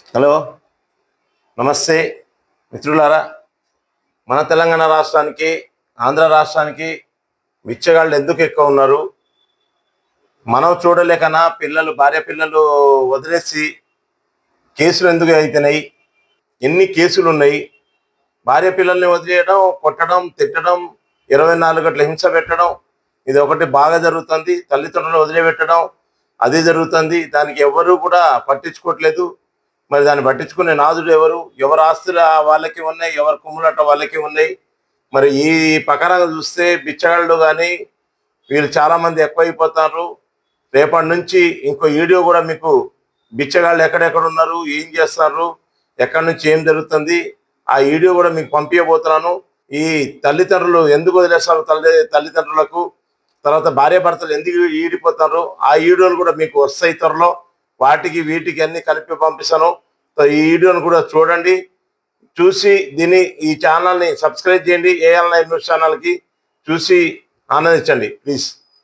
Hello, నమస్తే మిత్రులారా. మన తెలంగాణ రాష్ట్రానికి, ఆంధ్ర రాష్ట్రానికి బిచ్చగాళ్ళు ఎందుకు ఎక్కువ ఉన్నారు? మనం చూడలేకనా భార్య పిల్లలు వదిలేసి కేసులు ఎందుకు అవుతున్నాయి? ఎన్ని కేసులు ఉన్నాయి? భార్య పిల్లల్ని వదిలేయడం, కొట్టడం, తిట్టడం, 24 గంటల హింస పెట్టడం, ఇది ఒకటి బాగా జరుగుతుంది. తల్లిదండ్రులు వదిలిపెట్టడం అది జరుగుతుంది. దానికి ఎవరు కూడా పట్టించుకోవట్లేదు. మరి దాన్ని పట్టించుకునే నాదుడు ఎవరు? ఎవరి ఆస్తులు వాళ్ళకి ఉన్నాయి, ఎవరి కుమ్ములట వాళ్ళకి ఉన్నాయి. మరి ఈ ప్రకారంగా చూస్తే బిచ్చగాళ్ళు కానీ వీళ్ళు చాలామంది ఎక్కువైపోతారు. రేపటి నుంచి ఇంకో వీడియో కూడా మీకు బిచ్చగాళ్ళు ఎక్కడెక్కడ ఉన్నారు, ఏం చేస్తారు, ఎక్కడి నుంచి ఏం జరుగుతుంది, ఆ వీడియో కూడా మీకు పంపించబోతున్నాను. ఈ తల్లిదండ్రులు ఎందుకు వదిలేస్తారు తల్లిదండ్రులకు, తర్వాత భార్యాభర్తలు ఎందుకు ఈడిపోతారు, ఆ వీడియోలు కూడా మీకు వస్తాయి త్వరలో. వాటికి వీటికి అన్ని కలిపి పంపిస్తాను. ఈ వీడియోను కూడా చూడండి. చూసి ఈ ఛానల్ని సబ్స్క్రైబ్ చేయండి. ఏఎల్9 న్యూస్ ఛానల్కి చూసి ఆనందించండి ప్లీజ్.